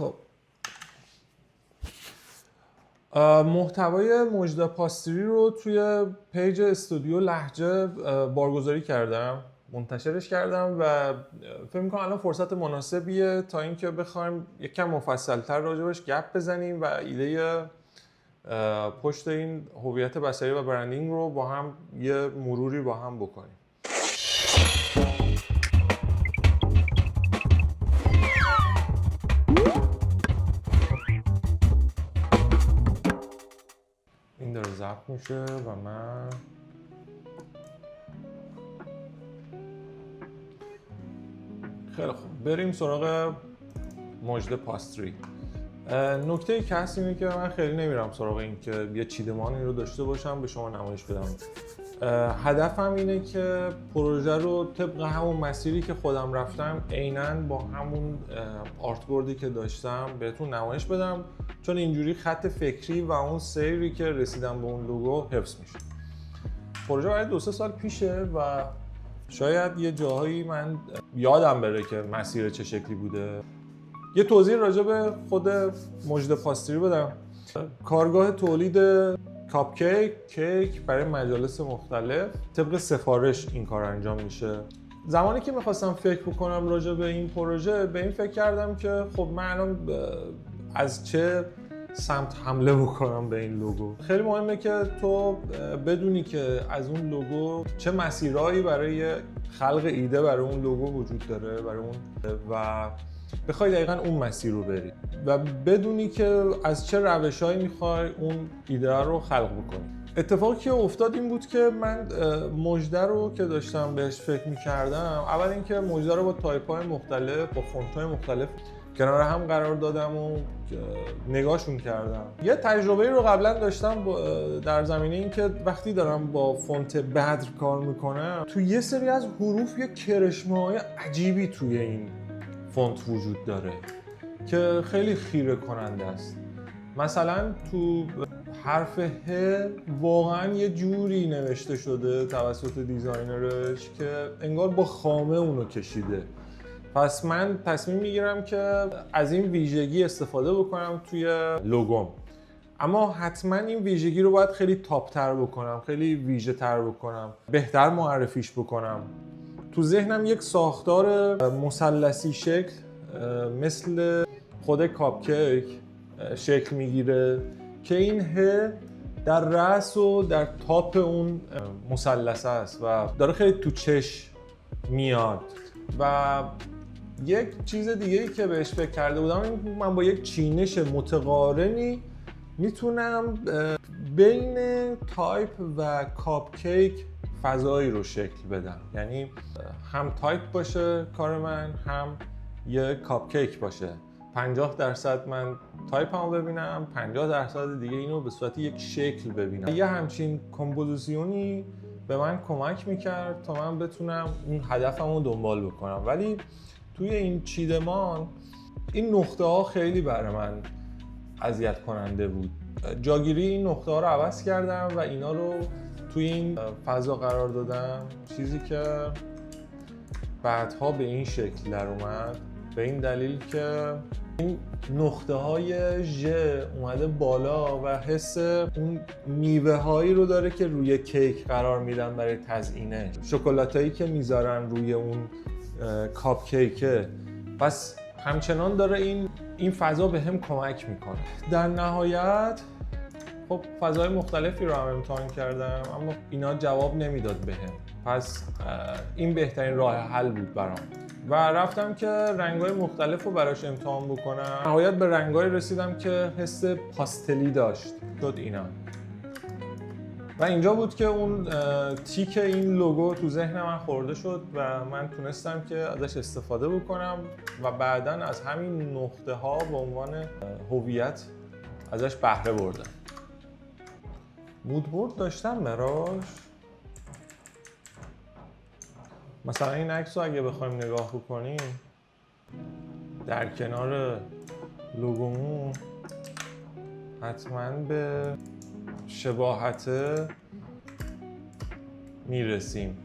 خب محتوای مجد پاستری رو توی پیج استودیو لهجه بارگذاری کردم، منتشرش کردم و فکر می‌کنم الان فرصت مناسبیه تا اینکه بخوایم یکم مفصل‌تر راجبش گپ بزنیم و ایده پشت این هویت بصری و برندینگ رو با هم یه مروری با هم بکنیم. این داره ضبط میشه و من خیلی خوب بریم سراغ مجد پاستری. نکته که هست اینه که من خیلی نمیرم سراغ این که یه چیدمانی رو داشته باشم به شما نمایش بدم. هدفم اینه که پروژه رو طبق همون مسیری که خودم رفتم عیناً با همون آرتبوردی که داشتم بهتون نمایش بدم، چون اینجوری خط فکری و اون سیری که رسیدم به اون لوگو حفظ میشه. پروژه برای 2-3 سال پیشه و شاید یه جاهایی من یادم بره که مسیر چه شکلی بوده. یه توضیح راجع به خود مجد پاستری بدم. کارگاه تولید کاپ کیک برای مجالس مختلف طبق سفارش این کار انجام میشه. زمانی که میخواستم فکر بکنم راجع به این پروژه به این فکر کردم که خب من الان از چه سمت حمله بکنم به این لوگو. خیلی مهمه که تو بدونی که از اون لوگو چه مسیرهایی برای خلق ایده برای اون لوگو وجود داره برای اون و بخوای دقیقاً اون مسیر رو بری و بدونی که از چه روش‌هایی میخوای اون ایده رو خلق بکنی. اتفاقی که افتاد این بود که من مجده رو که داشتم بهش فکر می‌کردم، اول اینکه مجده رو با تایپ‌های مختلف با فونت‌های مختلف کنار هم قرار دادم و نگاهشون کردم. یه تجربه‌ای رو قبلا داشتم در زمینه این که وقتی دارم با فونت بدر کار میکنم تو یه سری از حروف یه کرشمه‌های عجیبی توی این فونت وجود داره که خیلی خیره کننده است. مثلا تو حرف ه واقعا یه جوری نوشته شده توسط دیزاینرش که انگار با خامه اونو کشیده. پس من تصمیم میگیرم که از این ویژگی استفاده بکنم توی لوگوم، اما حتما این ویژگی رو باید خیلی تاپ‌تر بکنم، خیلی ویژه‌تر بکنم، بهتر معرفیش بکنم. تو ذهنم یک ساختار مثلثی شکل مثل خود کاپ کیک شکل میگیره که این ه در رأس و در تاپ اون مثلث است و داره خیلی تو چشم میاد. و یک چیز دیگه‌ای که بهش فکر کرده بودم این من با یک چینش متقارنی میتونم بین تایپ و کاپ کیک فضایی رو شکل بدم، یعنی هم تایپ باشه کار من هم یه کاپ کیک باشه. 50% من تایپ هم ببینم، 50% دیگه اینو به صورت یک شکل ببینم. یه همچین کمپوزیسیونی به من کمک میکرد تا من بتونم اون هدفم رو دنبال بکنم. ولی توی این چیدمان این نقطه ها خیلی برای من اذیت کننده بود. جاگیری این نقطه ها رو عوض کردم و اینا رو توی این فضا قرار دادم، چیزی که بعدها به این شکل در اومد، به این دلیل که این نقطه های ژ اومده بالا و حس اون میوه هایی رو داره که روی کیک قرار میدن برای تزیینه، شکلاتایی که میذارن روی اون کاپ کیکه. پس همچنان داره این فضا به هم کمک میکنه. در نهایت خب فضای مختلفی رو هم امتحان کردم اما اینا جواب نمیداد بهم. پس این بهترین راه حل بود برام و رفتم که رنگ‌های مختلف رو براش امتحان بکنم. نهایت به رنگ‌هایی رسیدم که حس پاستلی داشت شد اینا. و اینجا بود که اون تیک این لوگو تو ذهن من خورده شد و من تونستم که ازش استفاده بکنم و بعداً از همین نقطه ها به عنوان هویت ازش بهره بردم. مودبورد داشتم براش. مثلا این عکس رو اگه بخوایم نگاه بکنیم در کنار لوگومون حتما به شباهت میرسیم.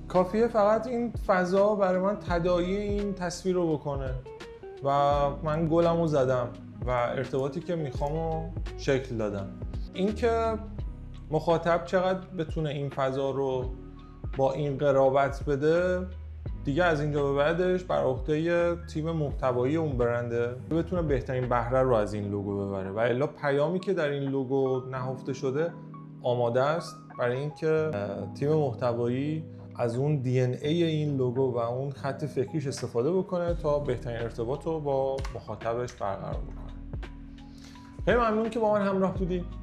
کافیه فقط این فضا برای من تداعی این تصویر رو بکنه. و من گلمو زدم و ارتباطی که میخوامو شکل دادم. اینکه مخاطب چقدر بتونه این فضا رو با این قرابت بده دیگه از اینجا به بعدش بر عهده تیم محتوایی اون برنده بتونه بهترین بهره رو از این لوگو ببره و الا پیامی که در این لوگو نهفته شده آماده است برای اینکه تیم محتوایی از اون دی ان ای این لوگو و اون خط فکریش استفاده بکنه تا بهترین ارتباط رو با مخاطبش برقرار بکنه. خیلی ممنون که با من همراه بودید.